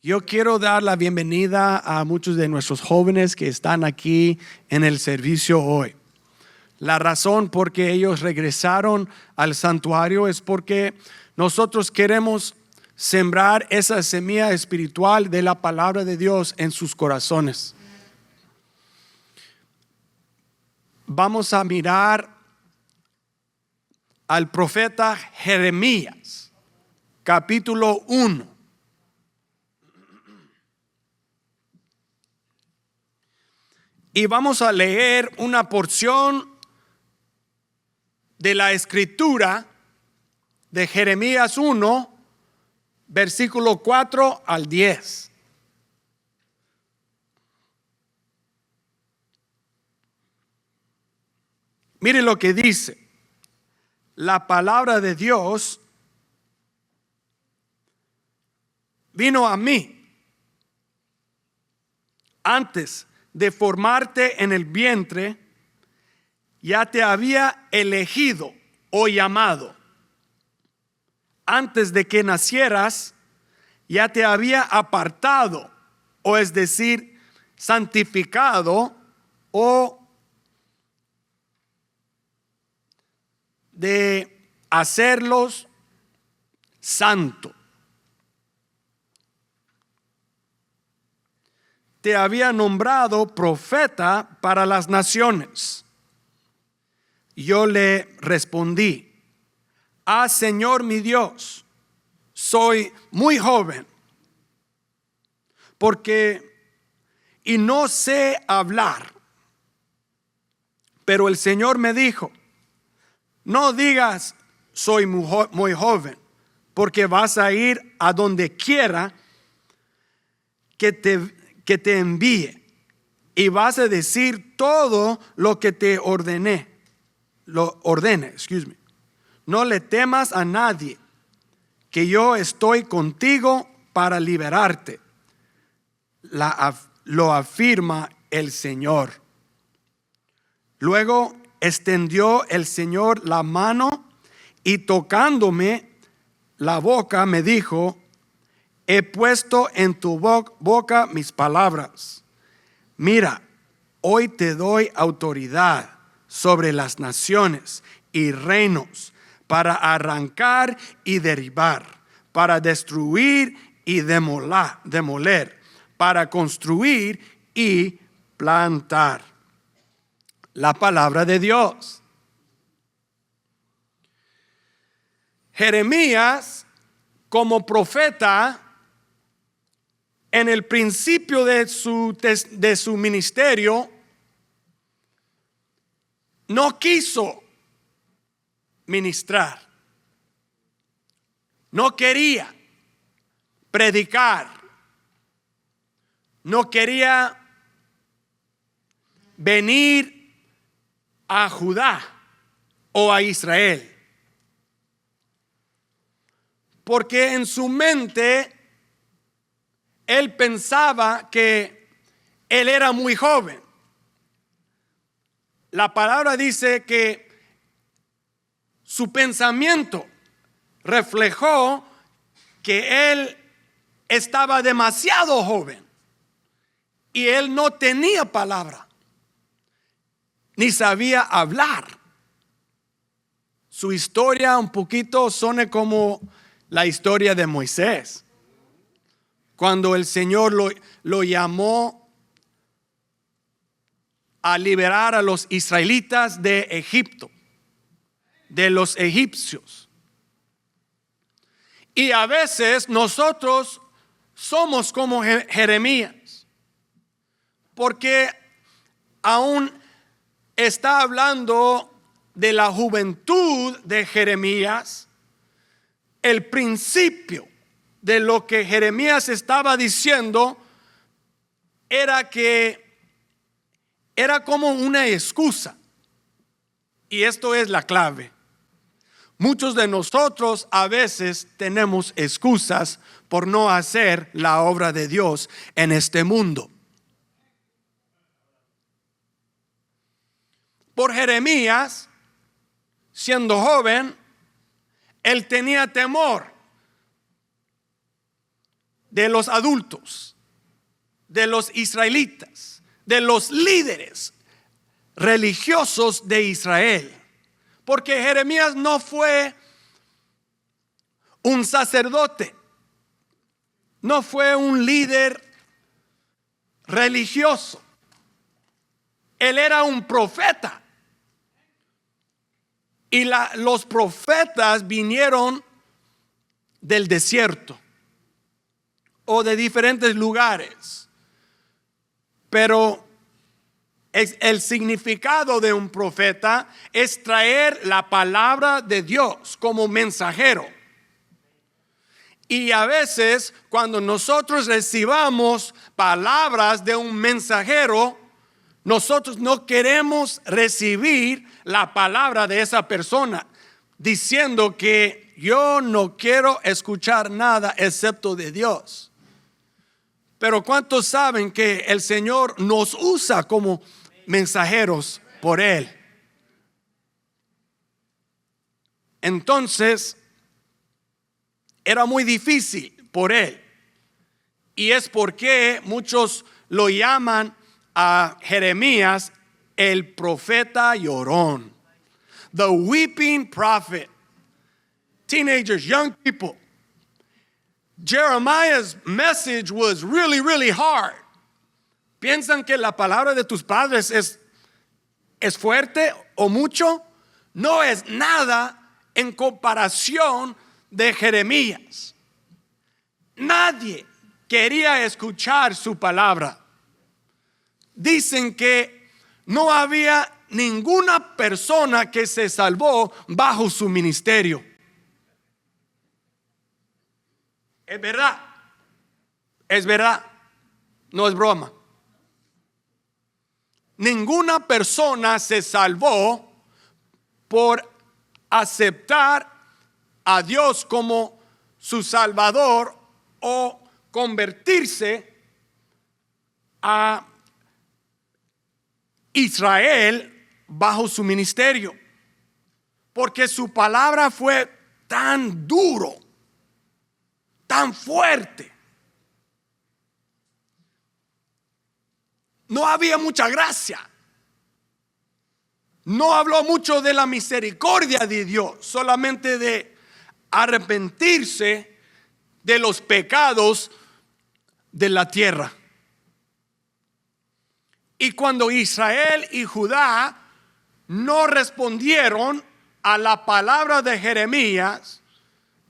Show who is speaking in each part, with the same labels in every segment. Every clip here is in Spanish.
Speaker 1: Yo quiero dar la bienvenida a muchos de nuestros jóvenes que están aquí en el servicio hoy. La razón por que ellos regresaron al santuario es porque nosotros queremos sembrar esa semilla espiritual de la palabra de Dios en sus corazones. Vamos a mirar al profeta Jeremías, capítulo 1. Y vamos a leer una porción de la escritura de Jeremías 1, versículo 4 al 10. Mire lo que dice. La palabra de Dios vino a mí antes de formarte en el vientre, ya te había elegido o llamado. Antes de que nacieras, ya te había apartado, o es decir, santificado, o de hacerlos santo. Te había nombrado profeta para las naciones. Yo le respondí: Señor mi Dios, soy muy joven, y no sé hablar. Pero el Señor me dijo: no digas soy muy joven, porque vas a ir a donde quiera que te envíe, y vas a decir todo lo que te ordene. No le temas a nadie, que yo estoy contigo para liberarte. Lo afirma el Señor. Luego extendió el Señor la mano y tocándome la boca me dijo: he puesto en tu boca mis palabras. Mira, hoy te doy autoridad sobre las naciones y reinos, para arrancar y derribar, para destruir y demoler, para construir y plantar. La palabra de Dios. Jeremías, como profeta, en el principio de su ministerio, no quiso ministrar, no quería predicar, no quería venir a Judá o a Israel, porque en su mente él pensaba que él era muy joven. La palabra dice que su pensamiento reflejó que él estaba demasiado joven y él no tenía palabra, ni sabía hablar. Su historia un poquito suena como la historia de Moisés, cuando el Señor lo llamó a liberar a los israelitas de Egipto, de los egipcios. Y a veces nosotros somos como Jeremías, porque aún está hablando de la juventud de Jeremías. El principio de lo que Jeremías estaba diciendo era que era como una excusa. Y esto es la clave. Muchos de nosotros a veces tenemos excusas por no hacer la obra de Dios en este mundo. Por Jeremías, siendo joven, él tenía temor de los adultos, de los israelitas, de los líderes religiosos de Israel. Porque Jeremías no fue un sacerdote, no fue un líder religioso. Él era un profeta. Y los profetas vinieron del desierto o de diferentes lugares. Pero el significado de un profeta es traer la palabra de Dios como mensajero. Y a veces cuando nosotros recibamos palabras de un mensajero, nosotros no queremos recibir la palabra de esa persona, diciendo que yo no quiero escuchar nada excepto de Dios. Pero ¿cuántos saben que el Señor nos usa como mensajeros por Él? Entonces, era muy difícil por Él. Y es porque muchos lo llaman a Jeremías el profeta llorón, the weeping prophet. Teenagers, young people, Jeremiah's message was really, really hard. ¿Piensan que la palabra de tus padres es fuerte o mucho? No es nada en comparación de Jeremías. Nadie quería escuchar su palabra. Dicen que no había ninguna persona que se salvó bajo su ministerio. Es verdad, no es broma. Ninguna persona se salvó por aceptar a Dios como su Salvador o convertirse a Israel bajo su ministerio, porque su palabra fue tan duro, tan fuerte. No había mucha gracia. No habló mucho de la misericordia de Dios, solamente de arrepentirse de los pecados de la tierra. Y cuando Israel y Judá no respondieron a la palabra de Jeremías,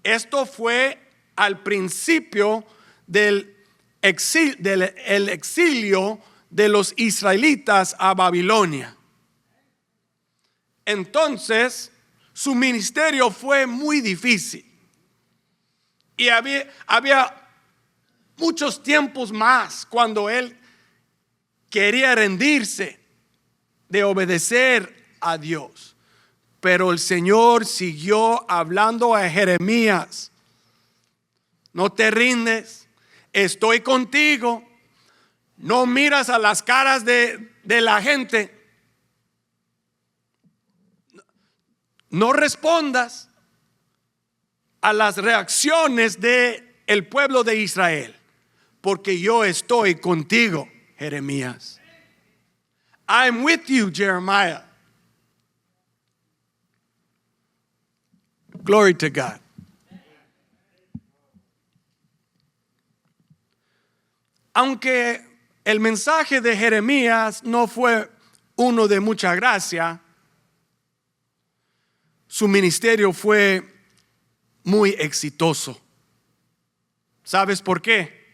Speaker 1: esto fue al principio del exilio de los israelitas a Babilonia. Entonces, su ministerio fue muy difícil. Y había muchos tiempos más cuando él quería rendirse de obedecer a Dios. Pero el Señor siguió hablando a Jeremías. No te rindes, estoy contigo. No miras a las caras de la gente. No respondas a las reacciones del pueblo de Israel, porque yo estoy contigo, Jeremías. I'm with you, Jeremiah. Glory to God. Aunque el mensaje de Jeremías no fue uno de mucha gracia, su ministerio fue muy exitoso. ¿Sabes por qué?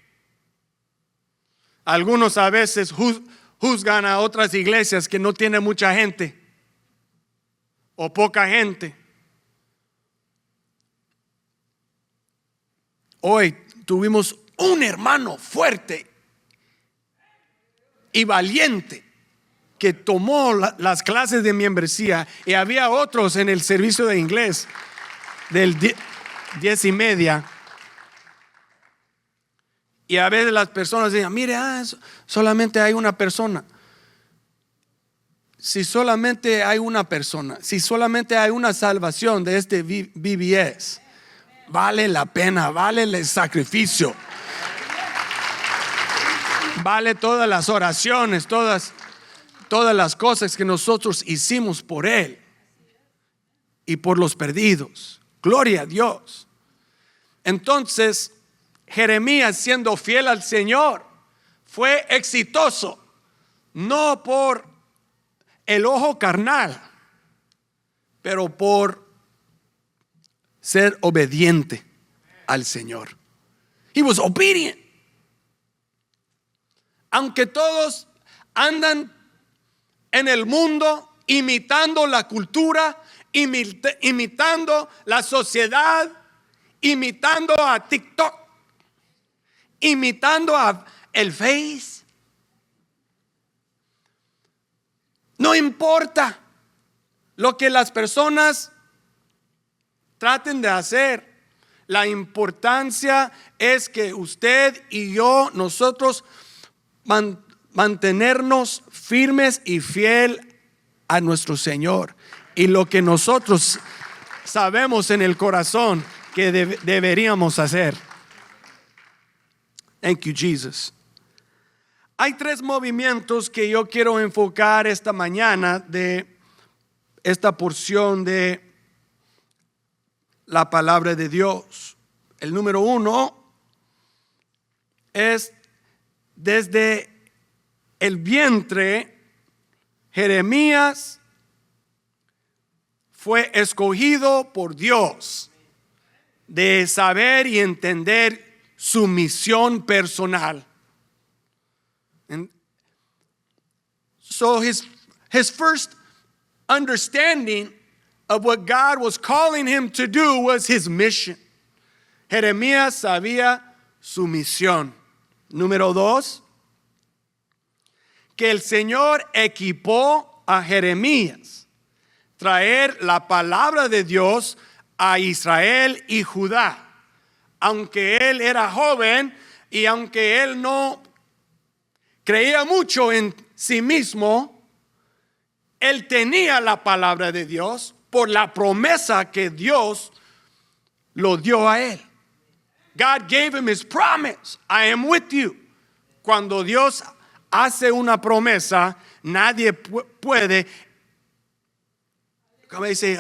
Speaker 1: Algunos a veces juzgan a otras iglesias que no tienen mucha gente o poca gente. Hoy tuvimos un hermano fuerte y valiente que tomó las clases de membresía, y había otros en el servicio de inglés del 10:30. Y a veces las personas dicen, mire, solamente hay una persona. Si solamente hay una persona, si solamente hay una salvación de este VBS, vale la pena, vale el sacrificio. vale todas las oraciones, todas las cosas que nosotros hicimos por Él y por los perdidos. Gloria a Dios. Entonces, Jeremías, siendo fiel al Señor, fue exitoso, no por el ojo carnal, pero por ser obediente al Señor. He was obedient. Aunque todos andan en el mundo imitando la cultura, imitando la sociedad, imitando a TikTok, imitando a el Face, no importa lo que las personas traten de hacer. La importancia es que usted y yo, nosotros mantenernos firmes y fiel a nuestro Señor. Y lo que nosotros sabemos en el corazón que deberíamos hacer. Thank you, Jesus. Hay 3 movimientos que yo quiero enfocar esta mañana de esta porción de la palabra de Dios. El número 1 es desde el vientre. Jeremías fue escogido por Dios de saber y entender su misión personal. And so his first understanding of what God was calling him to do was his mission. Jeremías sabía su misión. Número 2, que el Señor equipó a Jeremías traer la palabra de Dios a Israel y Judá. Aunque él era joven y aunque él no creía mucho en sí mismo, él tenía la palabra de Dios por la promesa que Dios lo dio a él. God gave him his promise. I am with you. Cuando Dios hace una promesa, nadie puede, ¿cómo dice?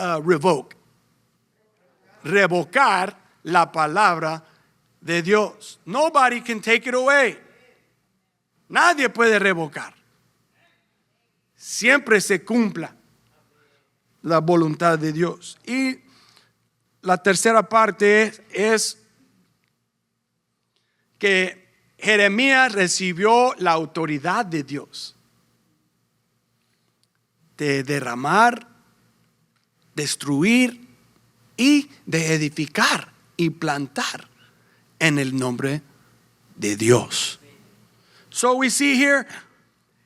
Speaker 1: Revocar la palabra de Dios. Nobody can take it away. Nadie puede revocar. Siempre se cumpla la voluntad de Dios. Y la tercera parte es que Jeremías recibió la autoridad de Dios de derramar, destruir y de edificar y plantar en el nombre de Dios. So we see here,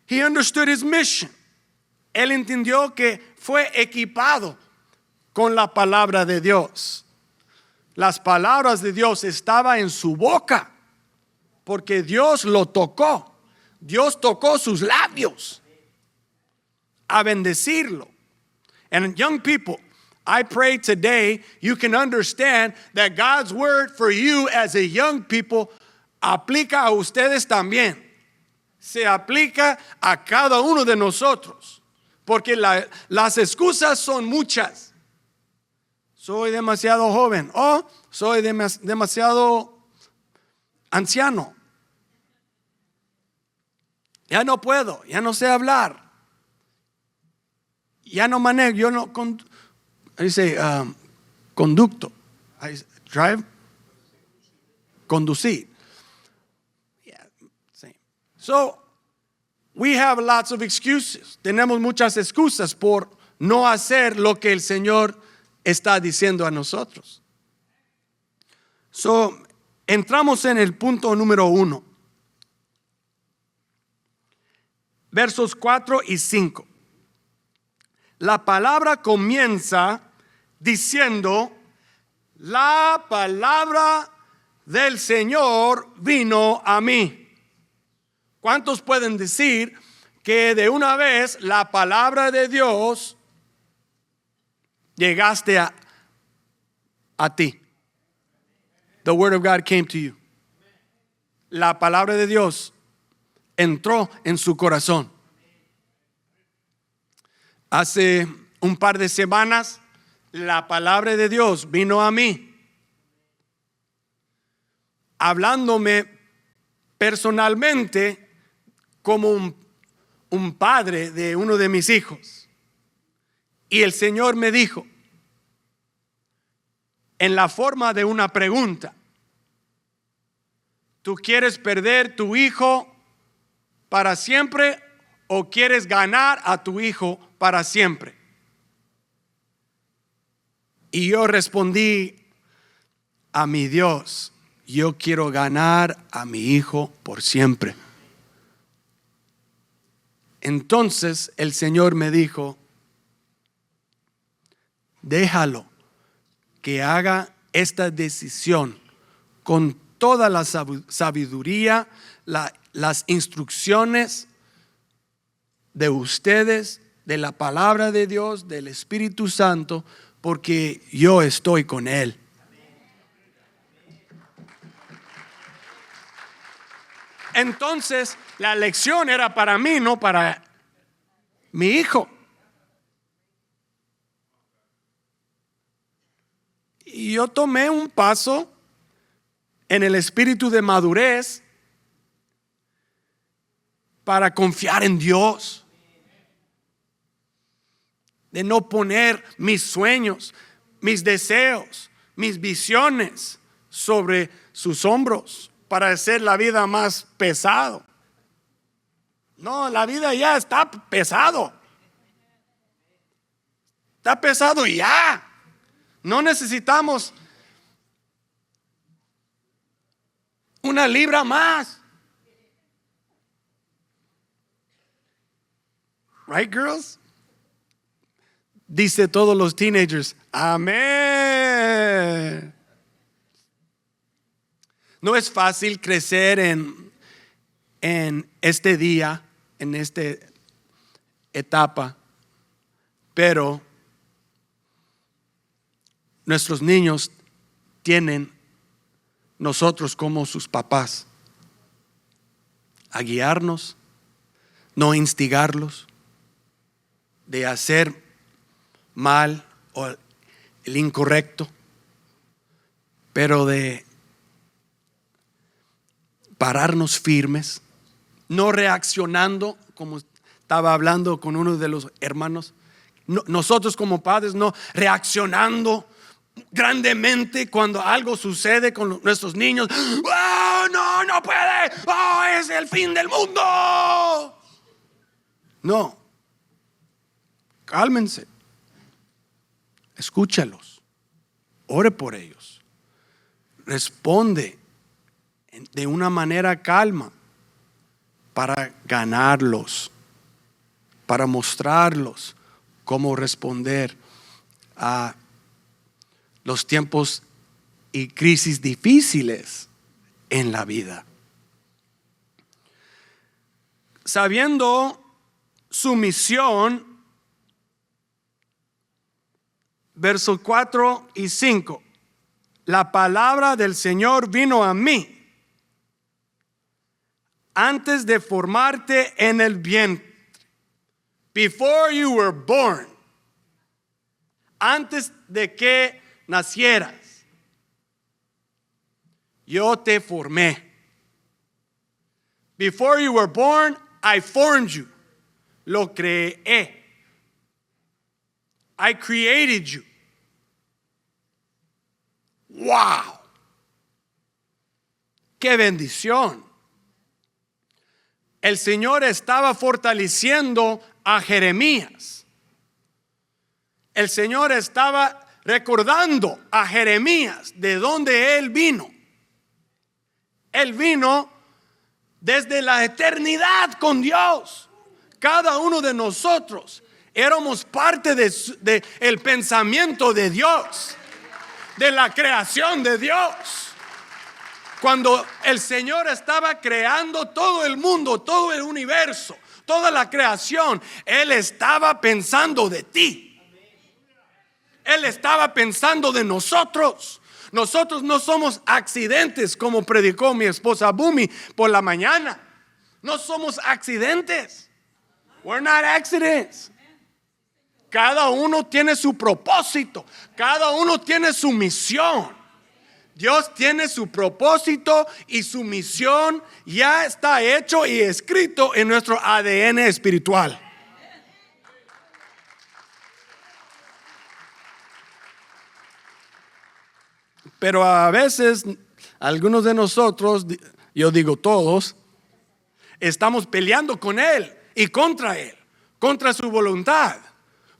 Speaker 1: he understood his mission. Él entendió que fue equipado con la palabra de Dios. Las palabras de Dios estaban en su boca porque Dios lo tocó. Dios tocó sus labios a bendecirlo. And young people, I pray today you can understand that God's word for you as a young people aplica a ustedes también. Se aplica a cada uno de nosotros. Porque las excusas son muchas. Soy demasiado joven. O soy demasiado anciano. Ya no puedo. Ya no sé hablar. Ya no manejo. Yo no dice conducto. Drive. Conducir. Yeah, same. So we have lots of excuses. Tenemos muchas excusas por no hacer lo que el Señor está diciendo a nosotros. So, entramos en el punto número 1. Versos 4 y 5. La palabra comienza diciendo: la palabra del Señor vino a mí. ¿Cuántos pueden decir que de una vez la palabra de Dios llegaste a ti? The word of God came to you. La palabra de Dios entró en su corazón. Hace un par de semanas, la palabra de Dios vino a mí, hablándome personalmente como un padre de uno de mis hijos. Y el Señor me dijo, en la forma de una pregunta: ¿tú quieres perder tu hijo para siempre o quieres ganar a tu hijo para siempre? Y yo respondí a mi Dios: yo quiero ganar a mi hijo por siempre. Entonces el Señor me dijo: déjalo que haga esta decisión con toda la sabiduría, las instrucciones de ustedes, de la palabra de Dios, del Espíritu Santo, porque yo estoy con él. Entonces la lección era para mí, no para mi hijo. Y yo tomé un paso en el espíritu de madurez para confiar en Dios, de no poner mis sueños, mis deseos, mis visiones sobre sus hombros para hacer la vida más pesado. No, la vida ya está pesado. Está pesado ya. No necesitamos una libra más. Right, girls? Dice todos los teenagers, amén. No es fácil crecer en este día, en esta etapa, pero nuestros niños tienen nosotros como sus papás a guiarnos, no instigarlos de hacer mal o el incorrecto, pero de pararnos firmes, no reaccionando, como estaba hablando con uno de los hermanos. Nosotros como padres no reaccionando grandemente cuando algo sucede con nuestros niños. ¡Oh, no puede! ¡Oh, es el fin del mundo! No. Cálmense. Escúchalos. Ore por ellos. Responde de una manera calma para ganarlos, para mostrarlos cómo responder a los tiempos y crisis difíciles en la vida. Sabiendo su misión, versos 4 y 5, la palabra del Señor vino a mí antes de formarte en el vientre, before you were born, antes de que nacieras, yo te formé. Before you were born, I formed you. Lo creé. I created you. Wow. Qué bendición. El Señor estaba fortaleciendo a Jeremías. El Señor estaba recordando a Jeremías de dónde él vino. Él vino desde la eternidad con Dios. Cada uno de nosotros éramos parte de el pensamiento de Dios, de la creación de Dios. Cuando el Señor estaba creando todo el mundo, todo el universo, toda la creación, Él estaba pensando de ti. Él estaba pensando de nosotros. Nosotros no somos accidentes, como predicó mi esposa Bumi por la mañana. No somos accidentes. We're not accidents. Cada uno tiene su propósito. Cada uno tiene su misión. Dios tiene su propósito y su misión ya está hecho y escrito en nuestro ADN espiritual. Pero a veces, algunos de nosotros, yo digo todos, estamos peleando con Él y contra Él, contra su voluntad,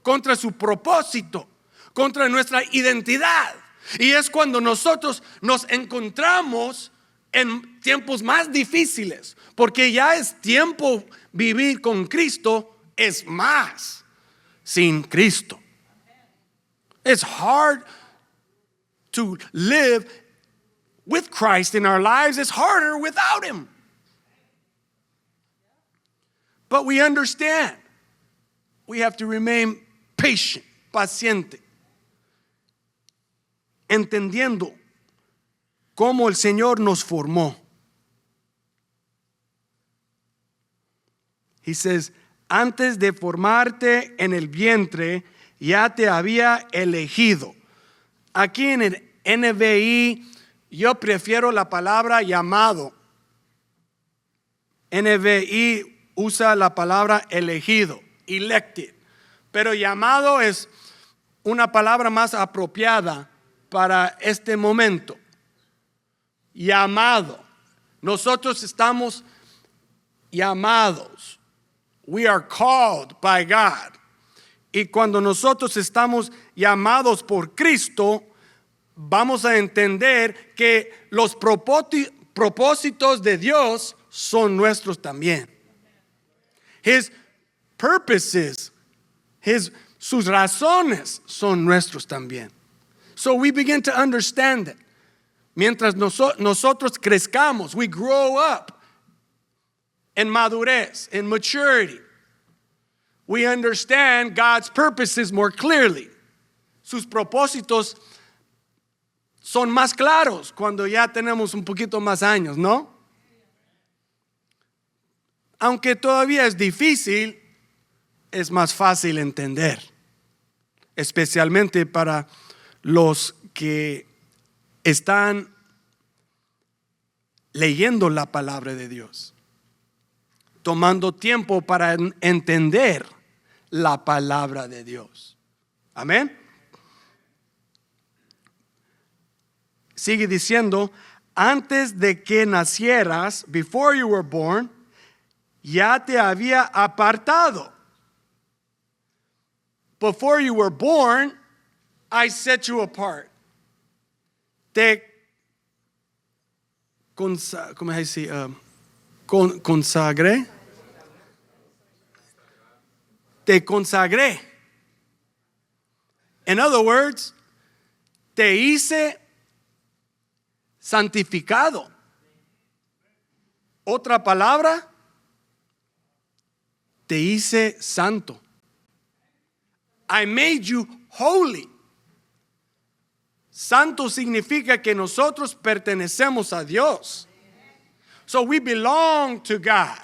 Speaker 1: contra su propósito, contra nuestra identidad. Y es cuando nosotros nos encontramos en tiempos más difíciles, porque ya es tiempo vivir con Cristo, es más sin Cristo. It's hard to live with Christ in our lives. It's harder without Him. But we understand we have to remain patient, paciente, entendiendo cómo el Señor nos formó. He says, antes de formarte en el vientre, ya te había elegido. Aquí en el NBI, yo prefiero la palabra llamado. NBI usa la palabra elegido, elected. Pero llamado es una palabra más apropiada para este momento. Llamado. Nosotros estamos llamados. We are called by God. Y cuando nosotros estamos llamados por Cristo, vamos a entender que los propósitos de Dios son nuestros también. His purposes, sus razones son nuestros también. So we begin to understand it. Mientras nosotros crezcamos, we grow up in madurez, in maturity. We understand God's purposes more clearly. Sus propósitos son más claros cuando ya tenemos un poquito más años, ¿no? Aunque todavía es difícil, es más fácil entender, especialmente para los que están leyendo la palabra de Dios, tomando tiempo para entender la palabra de Dios. Amén. Sigue diciendo, antes de que nacieras, before you were born, ya te había apartado. Before you were born, I set you apart. Te consagré. Te consagré. In other words, te hice santificado. Otra palabra, te hice santo. I made you holy. Santo significa que nosotros pertenecemos a Dios. So we belong to God.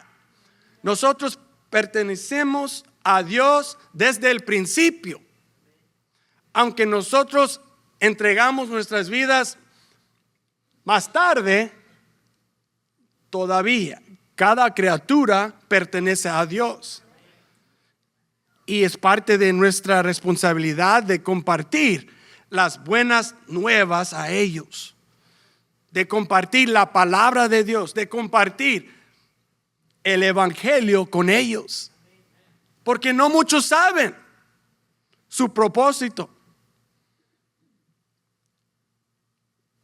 Speaker 1: Nosotros pertenecemos a Dios desde el principio. Aunque nosotros entregamos nuestras vidas más tarde, todavía cada criatura pertenece a Dios. Y es parte de nuestra responsabilidad de compartir las buenas nuevas a ellos, de compartir la palabra de Dios, de compartir el evangelio con ellos, porque no muchos saben su propósito.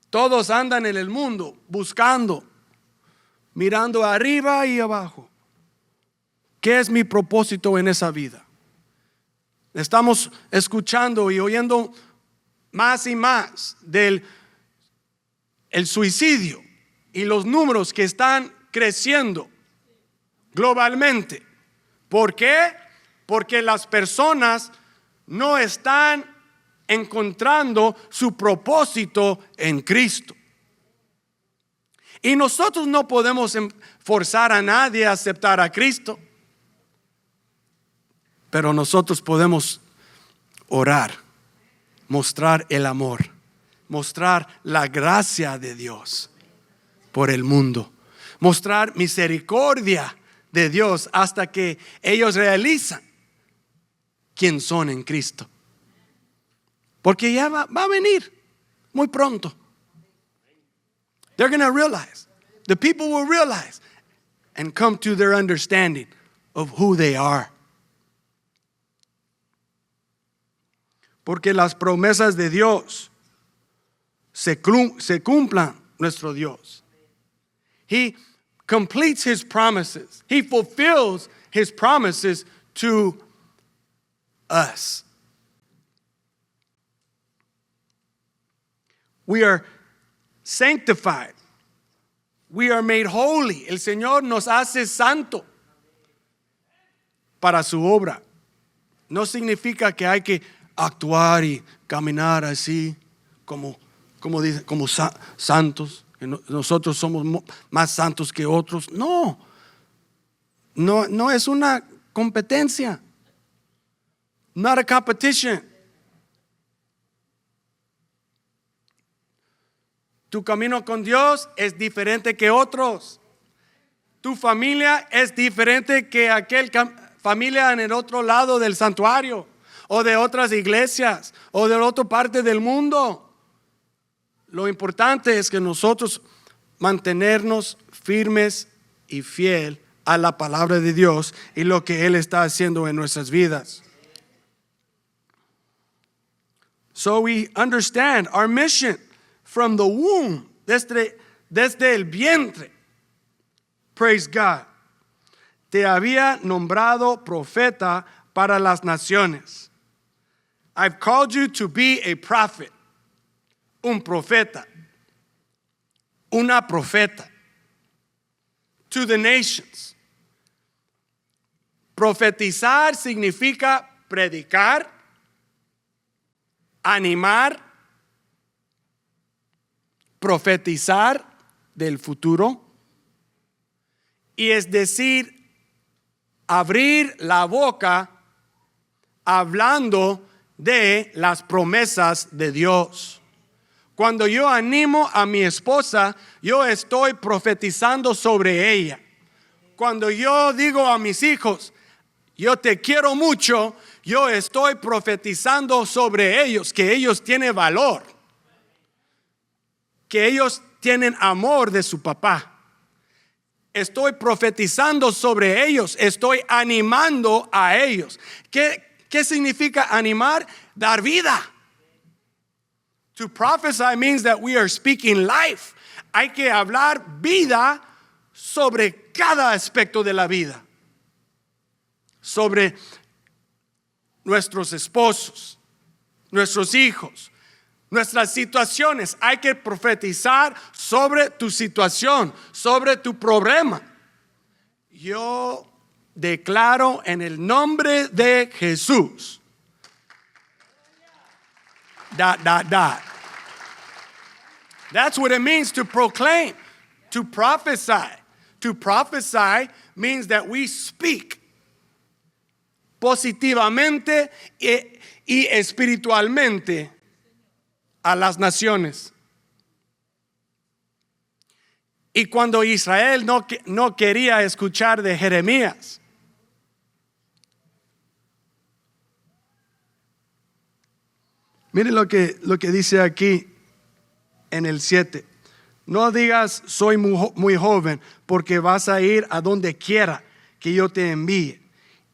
Speaker 1: Todos andan en el mundo buscando, mirando arriba y abajo. ¿Qué es mi propósito en esa vida? Estamos escuchando y oyendo más y más del el suicidio y los números que están creciendo globalmente. ¿Por qué? Porque las personas no están encontrando su propósito en Cristo. Y nosotros no podemos forzar a nadie a aceptar a Cristo. Pero nosotros podemos orar, mostrar el amor, mostrar la gracia de Dios por el mundo, mostrar misericordia de Dios hasta que ellos realizan quién son en Cristo. Porque ya va a venir muy pronto. They're going to realize, the people will realize and come to their understanding of who they are. Porque las promesas de Dios se cumplan nuestro Dios. He completes his promises. He fulfills his promises to us. We are sanctified. We are made holy. El Señor nos hace santo para su obra. No significa que hay que actuar y caminar así como santos. Que nosotros somos más santos que otros. No es una competencia. Not a competition. Tu camino con Dios es diferente que otros. Tu familia es diferente que aquel familia en el otro lado del santuario, o de otras iglesias, o de otra parte del mundo. Lo importante es que nosotros mantenernos firmes y fiel a la palabra de Dios y lo que Él está haciendo en nuestras vidas. So we understand our mission from the womb, desde el vientre. Praise God. Te había nombrado profeta para las naciones. I've called you to be a prophet. Un profeta. Una profeta. To the nations. Profetizar significa predicar, animar, profetizar del futuro, y es decir, abrir la boca hablando de las promesas de Dios. Cuando yo animo a mi esposa, yo estoy profetizando sobre ella. Cuando yo digo a mis hijos, yo te quiero mucho, yo estoy profetizando sobre ellos, que ellos tienen valor, que ellos tienen amor de su papá. Estoy profetizando sobre ellos, estoy animando a ellos. ¿Qué significa animar? Dar vida. To prophesy means that we are speaking life. Hay que hablar vida sobre cada aspecto de la vida. Sobre nuestros esposos, nuestros hijos, nuestras situaciones. Hay que profetizar sobre tu situación, sobre tu problema. Yo declaro en el nombre de Jesús. That's what it means to proclaim, to prophesy. To prophesy means that we speak positivamente y espiritualmente a las naciones. Y cuando Israel no quería escuchar de Jeremías, miren lo que dice aquí en el 7. No digas soy muy joven, porque vas a ir a donde quiera que yo te envíe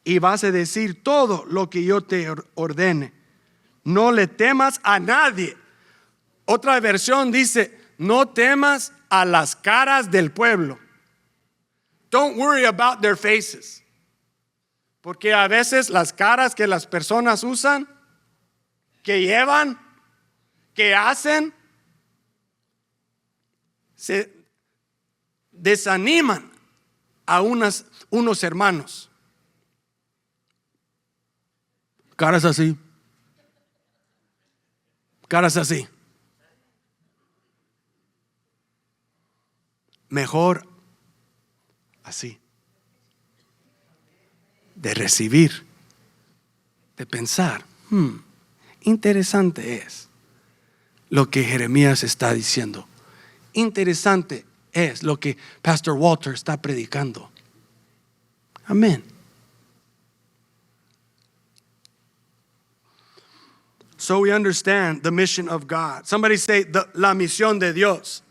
Speaker 1: y vas a decir todo lo que yo te ordene. No le temas a nadie. Otra versión dice, no temas a las caras del pueblo. Don't worry about their faces. Porque a veces las caras que las personas usan, que llevan, que hacen, se desaniman a unos hermanos. Caras así. Caras así. mejor así. De recibir, de pensar, interesante es lo que Jeremías está diciendo. Interesante es lo que Pastor Walter está predicando. Amén. So we understand the mission of God. Somebody say la misión de Dios.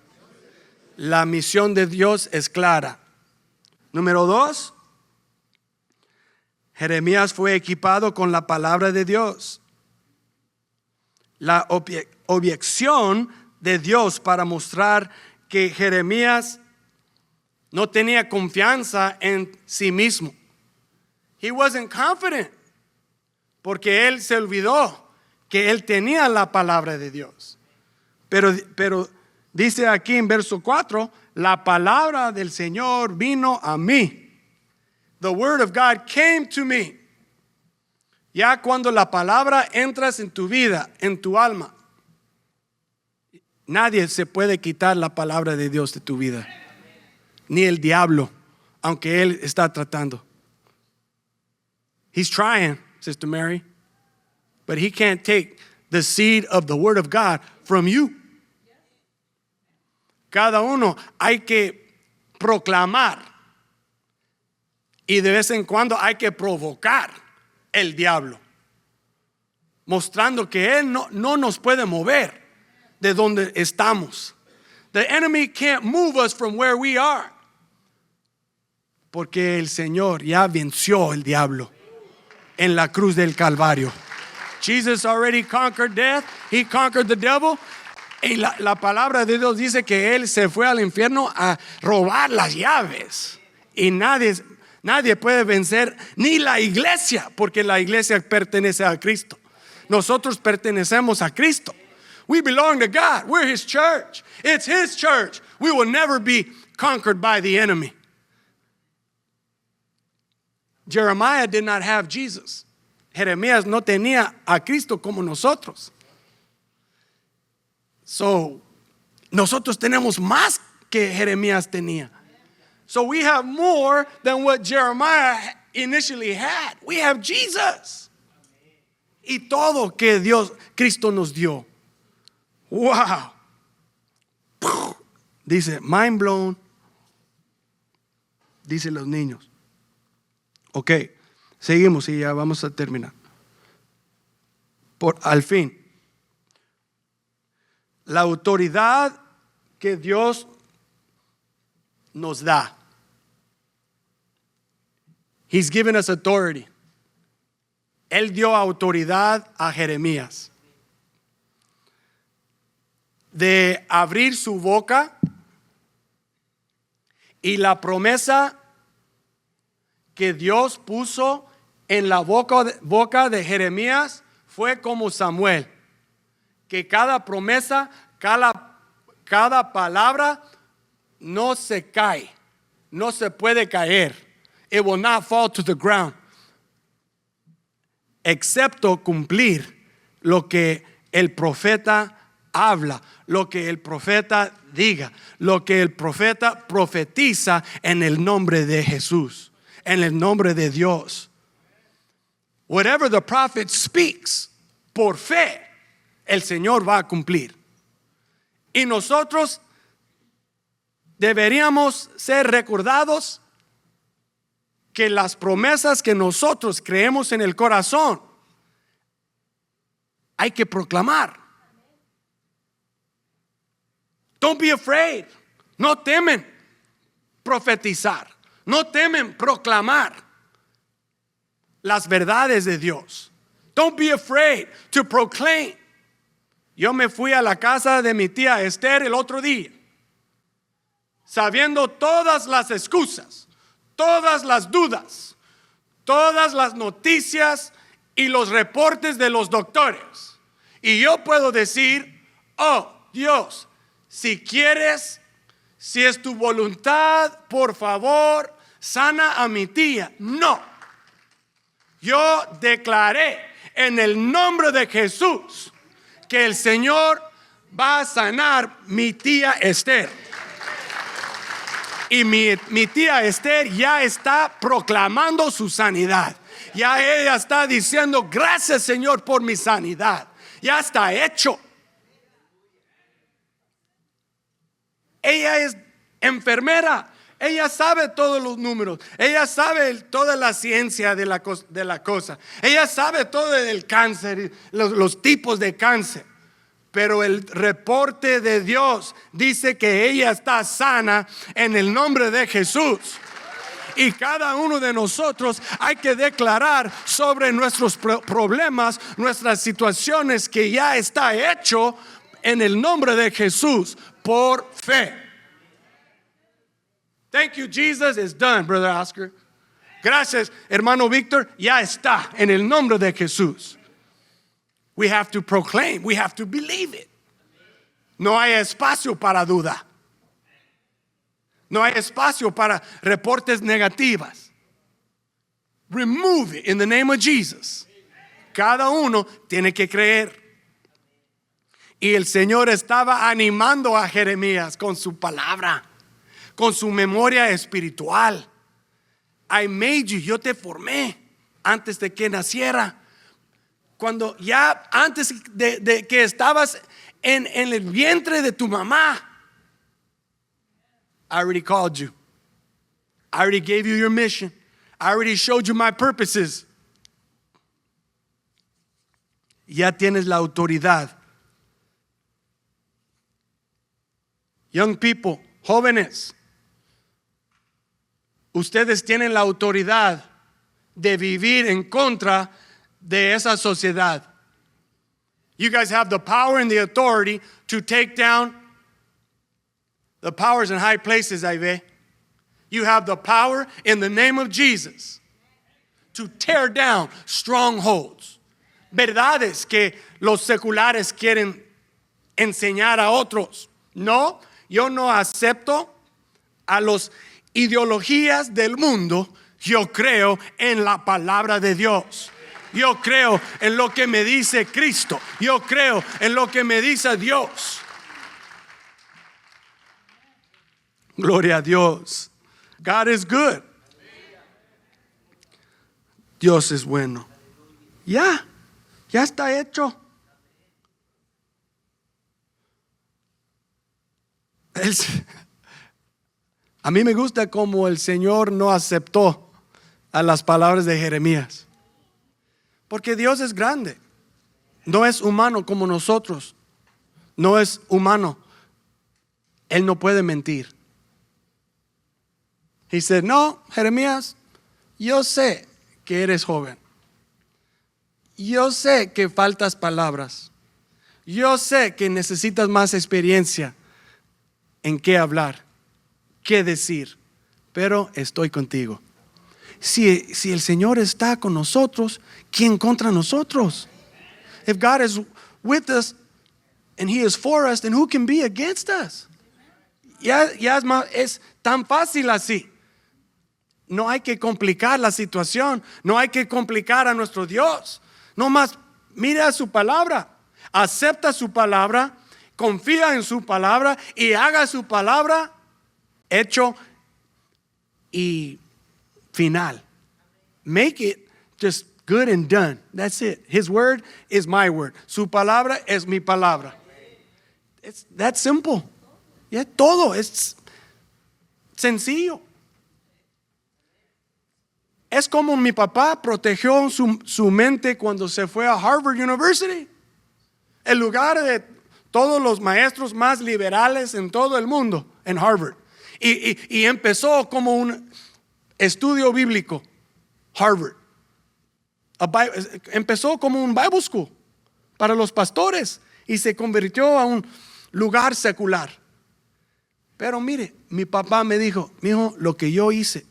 Speaker 1: La misión de Dios es clara. Número 2. Jeremías fue equipado con la palabra de Dios. La objeción de Dios para mostrar que Jeremías no tenía confianza en sí mismo. He wasn't confident porque él se olvidó que él tenía la palabra de Dios. Pero dice aquí en verso 4, la palabra del Señor vino a mí. The word of God came to me. Ya cuando la palabra entras en tu vida, en tu alma, nadie se puede quitar la palabra de Dios de tu vida. Ni el diablo, aunque él está tratando. He's trying, Sister Mary, but he can't take the seed of the word of God from you. Cada uno hay que proclamar y de vez en cuando hay que provocar el diablo, mostrando que él no nos puede mover de donde estamos. The enemy can't move us from where we are, porque el Señor ya venció el diablo en la cruz del Calvario. Jesus already conquered death. He conquered the devil. Y la palabra de Dios dice que él se fue al infierno a robar las llaves. Y nadie puede vencer, ni la iglesia, porque la iglesia pertenece a Cristo. Nosotros pertenecemos a Cristo. We belong to God. We're His church. It's His church. We will never be conquered by the enemy. Jeremiah did not have Jesus. Jeremías no tenía a Cristo como nosotros. So, nosotros tenemos más que Jeremías tenía. So we have more than what Jeremiah initially had. We have Jesus. Y todo que Cristo nos dio. Wow. Dice, mind blown. Dice los niños. Ok, seguimos y ya vamos a terminar. Al fin, la autoridad que Dios nos da. He's given us authority. Él dio autoridad a Jeremías de abrir su boca, y la promesa que Dios puso en la boca de Jeremías fue como Samuel, que cada promesa, cada palabra no se cae, no se puede caer. It will not fall to the ground, excepto cumplir lo que el profeta habla, lo que el profeta diga, lo que el profeta profetiza en el nombre de Jesús, en el nombre de Dios. Whatever the prophet speaks, por fe, el Señor va a cumplir. Y nosotros deberíamos ser recordados que las promesas que nosotros creemos en el corazón hay que proclamar. Don't be afraid. No temen profetizar. No temen proclamar las verdades de Dios. Don't be afraid to proclaim. Yo me fui a la casa de mi tía Esther el otro día, sabiendo todas las excusas, todas las dudas, todas las noticias y los reportes de los doctores. Y yo puedo decir, oh Dios, si quieres, si es tu voluntad, por favor, sana a mi tía. No. Yo declaré en el nombre de Jesús que el Señor va a sanar mi tía Esther. Y mi tía Esther ya está proclamando su sanidad. Ya ella está diciendo, gracias Señor por mi sanidad. Ya está hecho. Ella es enfermera. Ella sabe todos los números. Ella sabe toda la ciencia de la cosa. Ella sabe todo del cáncer, los tipos de cáncer. Pero el reporte de Dios dice que ella está sana en el nombre de Jesús. Y cada uno de nosotros hay que declarar sobre nuestros problemas, nuestras situaciones, que ya está hecho en el nombre de Jesús por fe. Thank you, Jesus. It's done, Brother Oscar. Gracias, hermano Víctor. Ya está en el nombre de Jesús. We have to proclaim. We have to believe it. No hay espacio para duda. No hay espacio para reportes negativas. Remove it in the name of Jesus. Cada uno tiene que creer. Y el Señor estaba animando a Jeremías con su palabra, con su memoria espiritual. I made you, yo te formé antes de que naciera. Cuando ya antes de que estabas en el vientre de tu mamá, I already called you. I already gave you your mission. I already showed you my purposes. Ya tienes la autoridad. Young people, jóvenes, ustedes tienen la autoridad de vivir en contra de esa sociedad. You guys have the power and the authority to take down the powers in high places, Ive. You have the power in the name of Jesus to tear down strongholds. Verdades que los seculares quieren enseñar a otros. No, yo no acepto a las ideologías del mundo. Yo creo en la palabra de Dios. Yo creo en lo que me dice Cristo. Yo creo en lo que me dice Dios. Gloria a Dios. God is good. Dios es bueno. Ya está hecho. A mí me gusta cómo el Señor no aceptó a las palabras de Jeremías. Porque Dios es grande. No es humano como nosotros. No es humano. Él no puede mentir. He said, no, Jeremías, yo sé que eres joven. Yo sé que faltas palabras. Yo sé que necesitas más experiencia en qué hablar, qué decir. Pero estoy contigo. Si el Señor está con nosotros, ¿quién contra nosotros? If God is with us and He is for us, then who can be against us? Ya es tan fácil así. No hay que complicar la situación. No hay que complicar a nuestro Dios. No más mira su palabra. Acepta su palabra. Confía en su palabra. Y haga su palabra hecho y final. Make it just good and done. That's it. His word is my word. Su palabra es mi palabra. It's that simple. Ya todo es sencillo. Es como mi papá protegió su mente cuando se fue a Harvard University, el lugar de todos los maestros más liberales en todo el mundo, en Harvard. Y empezó como un estudio bíblico, Harvard. Empezó como un Bible School para los pastores y se convirtió a un lugar secular. Pero mire, mi papá me dijo, mijo, lo que yo hice,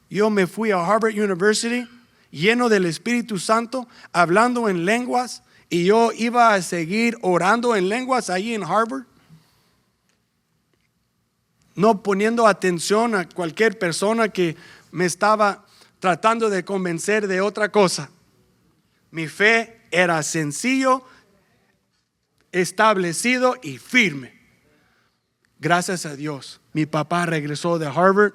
Speaker 1: yo me fui a Harvard University lleno del Espíritu Santo, hablando en lenguas, y yo iba a seguir orando en lenguas ahí en Harvard, no poniendo atención a cualquier persona que me estaba tratando de convencer de otra cosa. Mi fe era sencillo, establecido y firme. Gracias a Dios, mi papá regresó de Harvard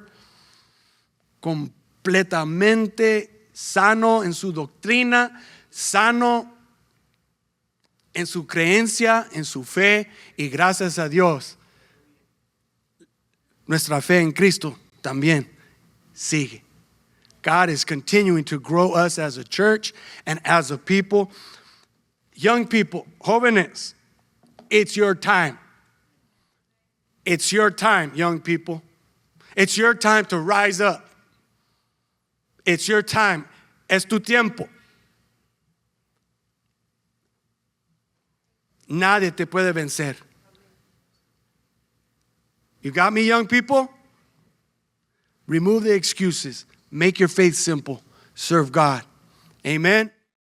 Speaker 1: completamente sano en su doctrina, sano en su creencia, en su fe, y gracias a Dios, nuestra fe en Cristo también sigue. God is continuing to grow us as a church and as a people. Young people, jóvenes, it's your time. It's your time, young people. It's your time to rise up. It's your time. Es tu tiempo. Nadie te puede vencer. You got me, young people? Remove the excuses. Make your faith simple. Serve God. Amen.